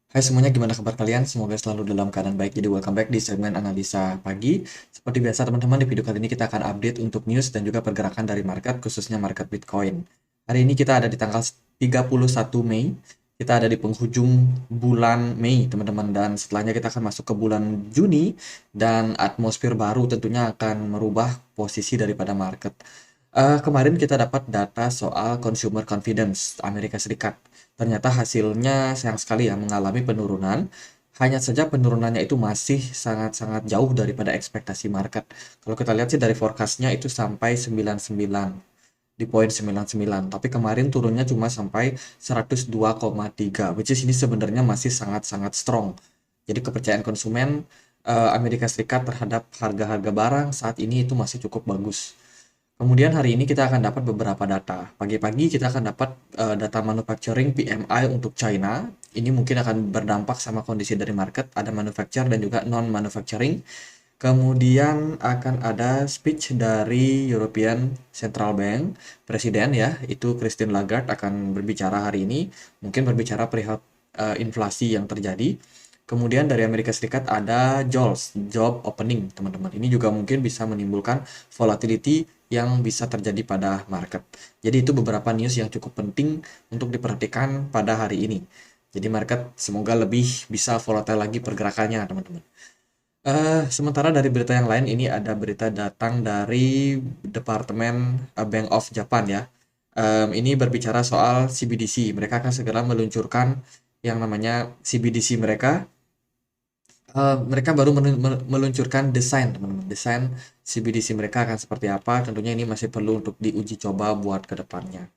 Hai semuanya, gimana kabar kalian? Semoga selalu dalam keadaan baik. Jadi welcome back di segmen analisa pagi. Seperti biasa teman-teman, di video kali ini kita akan update untuk news dan juga pergerakan dari market, khususnya market Bitcoin. Hari ini kita ada di tanggal 31 Mei. Kita ada di penghujung bulan Mei, teman-teman. Dan setelahnya kita akan masuk ke bulan Juni. Dan atmosfer baru tentunya akan merubah posisi daripada market. Kemarin kita dapat data soal consumer confidence Amerika Serikat. Ternyata hasilnya sayang sekali ya mengalami penurunan. Hanya saja penurunannya itu masih sangat-sangat jauh daripada ekspektasi market. Kalau kita lihat sih dari forecastnya itu sampai 99 di poin 99. Tapi kemarin turunnya cuma sampai 102,3, which is ini sebenarnya masih sangat-sangat strong. Jadi kepercayaan konsumen Amerika Serikat terhadap harga-harga barang saat ini itu masih cukup bagus. Kemudian hari ini kita akan dapat beberapa data. Pagi-pagi kita akan dapat data manufacturing PMI untuk China. Ini mungkin akan berdampak sama kondisi dari market. Ada manufacture dan juga non-manufacturing. Kemudian akan ada speech dari European Central Bank, Presiden ya, itu Christine Lagarde akan berbicara hari ini. Mungkin berbicara perihal inflasi yang terjadi. Kemudian dari Amerika Serikat ada JOLTS, Job Opening, teman-teman. Ini juga mungkin bisa menimbulkan volatility yang bisa terjadi pada market. Jadi itu beberapa news yang cukup penting untuk diperhatikan pada hari ini. Jadi market semoga lebih bisa volatile lagi pergerakannya, teman-teman. Sementara dari berita yang lain, ini ada berita datang dari Departemen Bank of Japan ya. Ini berbicara soal CBDC. Mereka akan segera meluncurkan yang namanya CBDC mereka. Mereka baru meluncurkan desain, teman-teman. Desain CBDC mereka akan seperti apa? Tentunya ini masih perlu untuk diuji coba buat ke depannya.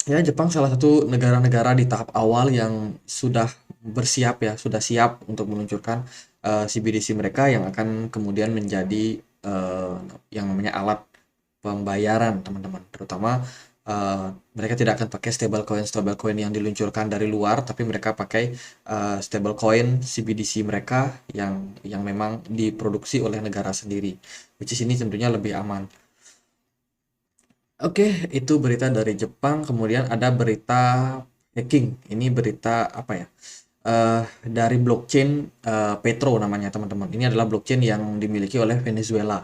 Ya, Jepang salah satu negara-negara di tahap awal yang sudah bersiap ya, sudah siap untuk meluncurkan CBDC mereka yang akan kemudian menjadi eh, yang namanya alat pembayaran, teman-teman. Terutama eh, mereka tidak akan pakai stablecoin yang diluncurkan dari luar, tapi mereka pakai stablecoin CBDC mereka yang memang diproduksi oleh negara sendiri, which is ini tentunya lebih aman. Oke, itu berita dari Jepang. Kemudian ada berita hacking. Ini berita apa ya? Dari blockchain Petro namanya, teman-teman. Ini adalah blockchain yang dimiliki oleh Venezuela.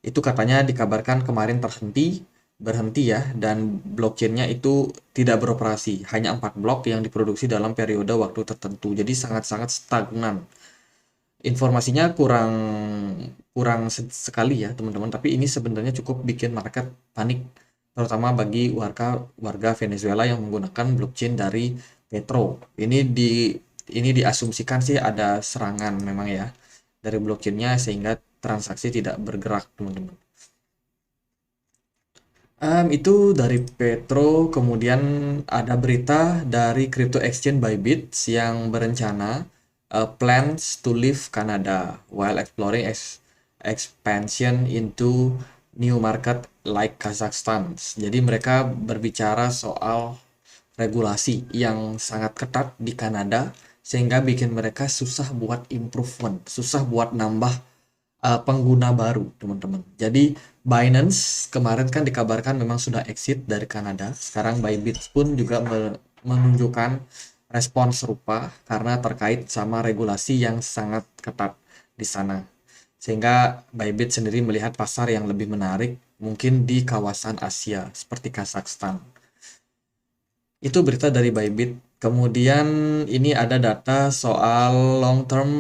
Itu katanya dikabarkan kemarin berhenti ya, dan blockchainnya itu tidak beroperasi. Hanya 4 blok yang diproduksi dalam periode waktu tertentu. Jadi sangat-sangat stagnan. Informasinya kurang kurang sekali ya teman-teman, tapi ini sebenarnya cukup bikin market panik, terutama bagi warga warga Venezuela yang menggunakan blockchain dari Petro. Ini diasumsikan sih ada serangan memang ya dari blockchainnya sehingga transaksi tidak bergerak, teman-teman. Itu dari Petro. Kemudian ada berita dari crypto exchange Bybit yang berencana plans to leave Canada while exploring expansion into new market like Kazakhstan. Jadi mereka berbicara soal regulasi yang sangat ketat di Kanada sehingga bikin mereka susah buat improvement, susah buat nambah pengguna baru, teman-teman. Jadi Binance kemarin kan dikabarkan memang sudah exit dari Kanada. Sekarang Bybit pun juga menunjukkan respons serupa karena terkait sama regulasi yang sangat ketat di sana. Sehingga Bybit sendiri melihat pasar yang lebih menarik mungkin di kawasan Asia seperti Kazakhstan. Itu berita dari Bybit. Kemudian ini ada data soal long term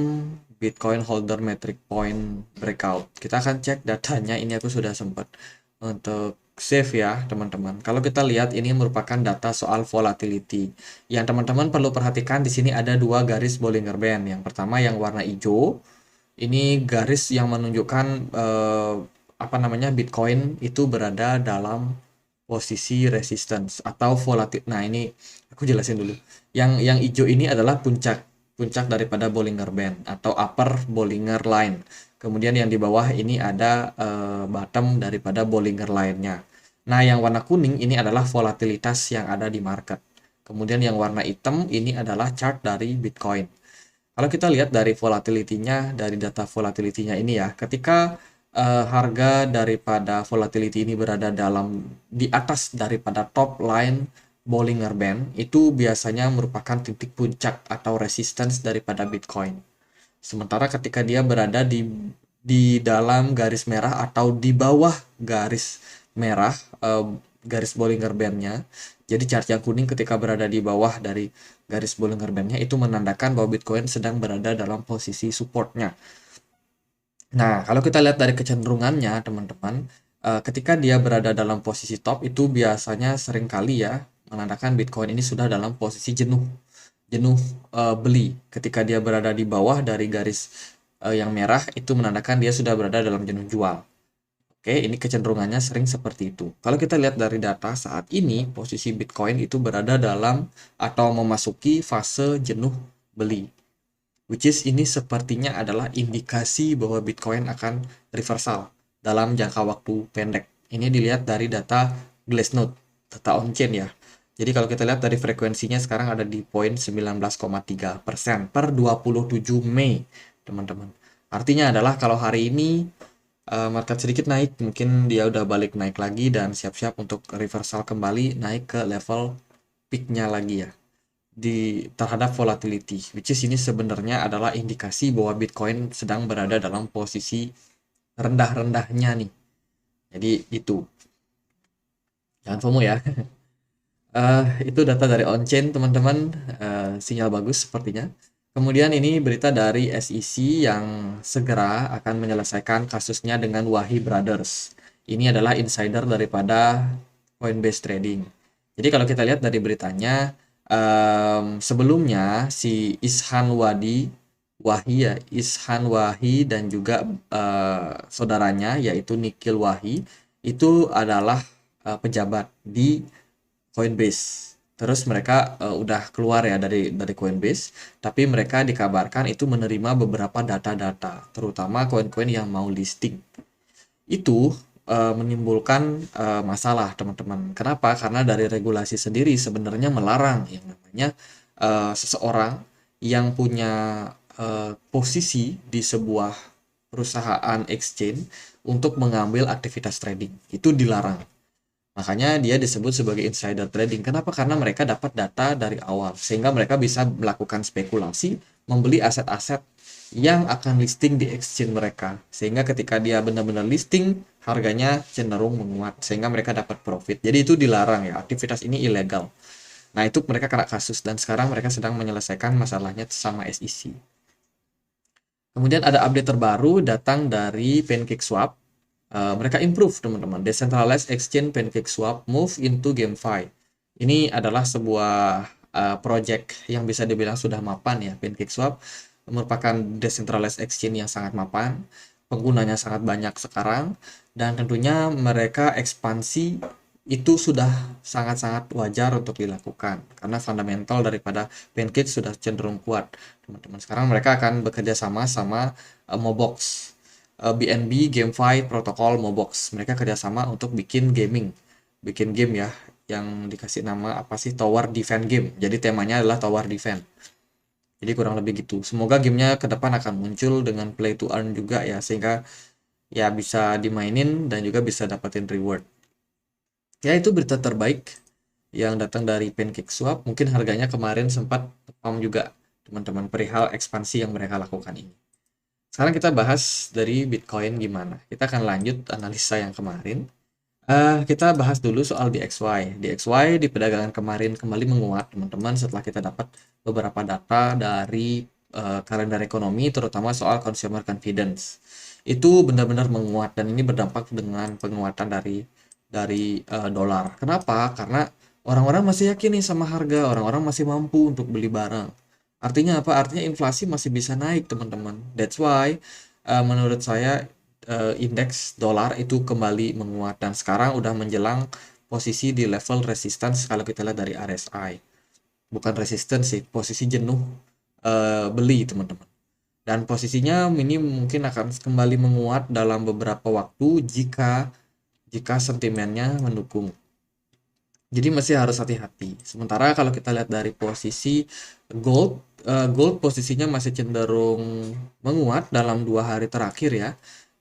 Bitcoin holder metric point breakout. Kita akan cek datanya. Ini aku sudah sempat untuk save ya, teman-teman. Kalau kita lihat ini merupakan data soal volatility. Yang teman-teman perlu perhatikan di sini ada dua garis Bollinger Band. Yang pertama yang warna hijau. Ini garis yang menunjukkan apa namanya Bitcoin itu berada dalam posisi resistance atau volatil. Nah, ini aku jelasin dulu. Yang hijau ini adalah puncak daripada Bollinger Band atau upper Bollinger Line. Kemudian yang di bawah ini ada bottom daripada Bollinger Line-nya. Nah, yang warna kuning ini adalah volatilitas yang ada di market. Kemudian yang warna hitam ini adalah chart dari Bitcoin. Kalau kita lihat dari volatility-nya, dari data volatility-nya ini ya, ketika harga daripada volatility ini berada di atas daripada top line Bollinger Band itu biasanya merupakan titik puncak atau resistance daripada Bitcoin. Sementara ketika dia berada di dalam garis merah atau di bawah garis merah, garis Bollinger Band-nya. Jadi chart yang kuning ketika berada di bawah dari garis Bollinger Band-nya itu menandakan bahwa Bitcoin sedang berada dalam posisi supportnya. Nah, kalau kita lihat dari kecenderungannya, teman-teman, ketika dia berada dalam posisi top itu biasanya seringkali ya menandakan Bitcoin ini sudah dalam posisi jenuh, jenuh beli. Ketika dia berada di bawah dari garis yang merah itu menandakan dia sudah berada dalam jenuh jual. Oke, ini kecenderungannya sering seperti itu. Kalau kita lihat dari data saat ini, posisi Bitcoin itu berada dalam atau memasuki fase jenuh beli. Which is ini sepertinya adalah indikasi bahwa Bitcoin akan reversal dalam jangka waktu pendek. Ini dilihat dari data Glassnode, data on-chain ya. Jadi kalau kita lihat dari frekuensinya sekarang ada di poin 19,3% per 27 Mei, teman-teman. Artinya adalah kalau hari ini market sedikit naik, mungkin dia udah balik naik lagi dan siap-siap untuk reversal kembali naik ke level peak-nya lagi ya terhadap volatility, which is ini sebenarnya adalah indikasi bahwa Bitcoin sedang berada dalam posisi rendah-rendahnya nih. Jadi itu jangan FOMO ya. Itu data dari on-chain teman-teman, sinyal bagus sepertinya. Kemudian ini berita dari SEC yang segera akan menyelesaikan kasusnya dengan Wahi Brothers. Ini adalah insider daripada Coinbase Trading. Jadi kalau kita lihat dari beritanya, sebelumnya si Ishan Wahi dan juga saudaranya yaitu Nikhil Wahi itu adalah pejabat di Coinbase. Terus mereka udah keluar ya dari Coinbase, tapi mereka dikabarkan itu menerima beberapa data-data, terutama koin-koin yang mau listing. Itu menimbulkan masalah, teman-teman. Kenapa? Karena dari regulasi sendiri sebenarnya melarang yang namanya seseorang yang punya posisi di sebuah perusahaan exchange untuk mengambil aktivitas trading. Itu dilarang. Makanya dia disebut sebagai insider trading. Kenapa? Karena mereka dapat data dari awal, sehingga mereka bisa melakukan spekulasi, membeli aset-aset yang akan listing di exchange mereka. Sehingga ketika dia benar-benar listing, harganya cenderung menguat, sehingga mereka dapat profit. Jadi itu dilarang ya, aktivitas ini ilegal. Nah itu mereka kena kasus, dan sekarang mereka sedang menyelesaikan masalahnya sama SEC. Kemudian ada update terbaru datang dari PancakeSwap. Mereka improve teman-teman. Decentralized Exchange PancakeSwap move into GameFi. Ini adalah sebuah project yang bisa dibilang sudah mapan ya. PancakeSwap merupakan decentralized exchange yang sangat mapan. Penggunanya sangat banyak sekarang. Dan tentunya mereka ekspansi itu sudah sangat-sangat wajar untuk dilakukan. Karena fundamental daripada Pancake sudah cenderung kuat. Teman-teman, sekarang mereka akan bekerja sama Mobox. BNB GameFi Protocol Mobox. Mereka kerjasama untuk bikin game ya, yang dikasih nama apa sih, Tower Defense Game. Jadi temanya adalah Tower Defense. Jadi kurang lebih gitu. Semoga gamenya ke depan akan muncul dengan play to earn juga ya, sehingga ya bisa dimainin dan juga bisa dapetin reward. Ya itu berita terbaik yang datang dari PancakeSwap. Mungkin harganya kemarin sempat pump juga teman-teman perihal ekspansi yang mereka lakukan ini. Sekarang kita bahas dari Bitcoin gimana. Kita akan lanjut analisa yang kemarin. Kita bahas dulu soal DXY. DXY di perdagangan kemarin kembali menguat, teman-teman, setelah kita dapat beberapa data dari kalender ekonomi, terutama soal consumer confidence. Itu benar-benar menguat dan ini berdampak dengan penguatan dari dolar. Kenapa? Karena orang-orang masih yakin nih sama harga, orang-orang masih mampu untuk beli barang. Artinya apa? Artinya inflasi masih bisa naik, teman-teman. That's why menurut saya indeks dolar itu kembali menguat dan sekarang udah menjelang posisi di level resistance kalau kita lihat dari RSI. Bukan resistance sih, posisi jenuh beli, teman-teman. Dan posisinya ini mungkin akan kembali menguat dalam beberapa waktu jika sentimennya mendukung. Jadi masih harus hati-hati. Sementara kalau kita lihat dari posisi gold, gold posisinya masih cenderung menguat dalam 2 hari terakhir ya.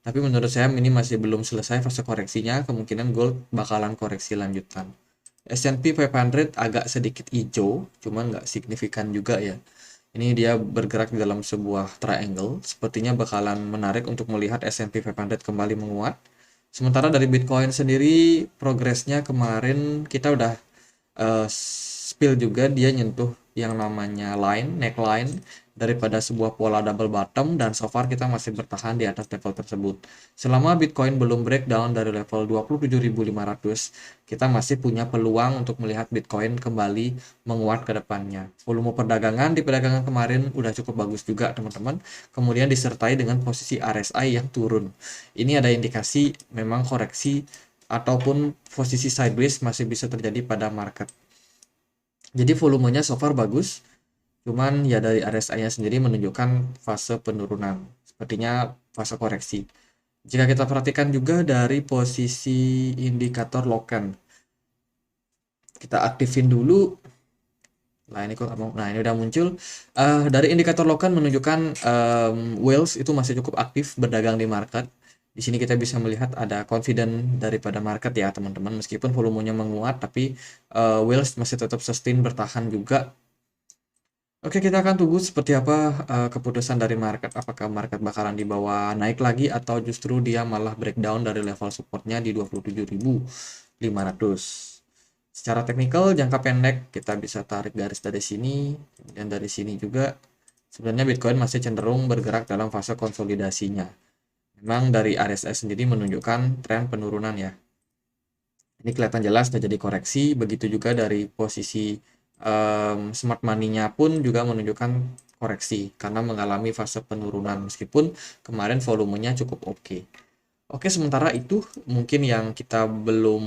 Tapi menurut saya ini masih belum selesai fase koreksinya. Kemungkinan gold bakalan koreksi lanjutan. S&P 500 agak sedikit hijau, cuman nggak signifikan juga ya. Ini dia bergerak di dalam sebuah triangle, sepertinya bakalan menarik untuk melihat S&P 500 kembali menguat. Sementara dari Bitcoin sendiri, progresnya kemarin kita udah spill juga, dia nyentuh yang namanya neckline daripada sebuah pola double bottom, dan so far kita masih bertahan di atas level tersebut. Selama Bitcoin belum breakdown dari level 27.500, kita masih punya peluang untuk melihat Bitcoin kembali menguat ke depannya. Volume perdagangan di perdagangan kemarin udah cukup bagus juga teman-teman, kemudian disertai dengan posisi RSI yang turun. Ini ada indikasi memang koreksi ataupun posisi sideways masih bisa terjadi pada market. Jadi volumenya so far bagus, cuman ya dari RSI-nya sendiri menunjukkan fase penurunan. Sepertinya fase koreksi. Jika kita perhatikan juga dari posisi indikator Loken, kita aktifin dulu. Nah ini kok mau, nah ini udah muncul. Dari indikator Loken menunjukkan whales itu masih cukup aktif berdagang di market. Di sini kita bisa melihat ada confident daripada market ya teman-teman. Meskipun volumenya menguat, tapi whales masih tetap sustain bertahan juga. Oke, kita akan tunggu seperti apa keputusan dari market. Apakah market bakalan dibawa naik lagi atau justru dia malah breakdown dari level supportnya di 27.500. Secara teknikal jangka pendek kita bisa tarik garis dari sini dan dari sini juga. Sebenarnya Bitcoin masih cenderung bergerak dalam fase konsolidasinya. Memang dari RSI sendiri menunjukkan tren penurunan ya. Ini kelihatan jelas terjadi koreksi, begitu juga dari posisi smart money-nya pun juga menunjukkan koreksi karena mengalami fase penurunan meskipun kemarin volumenya cukup oke. Oke, sementara itu mungkin yang kita belum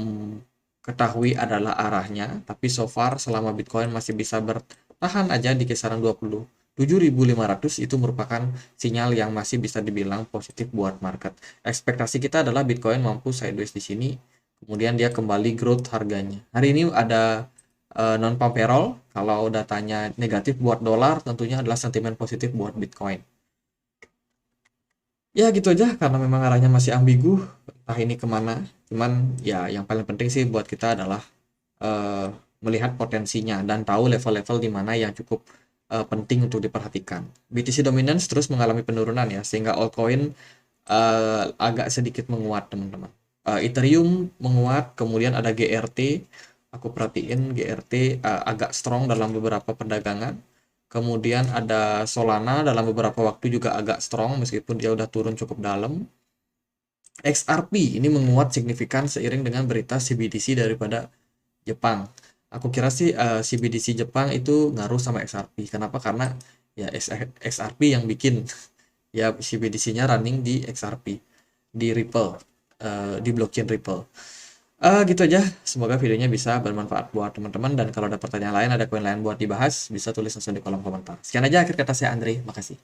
ketahui adalah arahnya, tapi so far selama Bitcoin masih bisa bertahan aja di kisaran 27.500, itu merupakan sinyal yang masih bisa dibilang positif buat market. Ekspektasi kita adalah Bitcoin mampu sideways di sini, kemudian dia kembali growth harganya. Hari ini ada non-farm payroll, kalau datanya negatif buat dolar tentunya adalah sentimen positif buat Bitcoin. Ya gitu aja, karena memang arahnya masih ambigu, entah ini kemana. Cuman ya yang paling penting sih buat kita adalah eh, melihat potensinya dan tahu level-level di mana yang cukup penting untuk diperhatikan. BTC Dominance terus mengalami penurunan ya, sehingga altcoin agak sedikit menguat teman-teman. Ethereum menguat, kemudian ada GRT. Aku perhatiin GRT agak strong dalam beberapa perdagangan. Kemudian ada Solana dalam beberapa waktu juga agak strong meskipun dia udah turun cukup dalam. XRP ini menguat signifikan seiring dengan berita CBDC daripada Jepang. Aku kira sih CBDC Jepang itu ngaruh sama XRP. Kenapa? Karena ya XRP yang bikin ya CBDC-nya running di XRP, di Ripple, di blockchain Ripple. Gitu aja. Semoga videonya bisa bermanfaat buat teman-teman, dan kalau ada pertanyaan lain, ada koin lain buat dibahas, bisa tulis langsung di kolom komentar. Sekian aja akhir kata saya Andre. Makasih.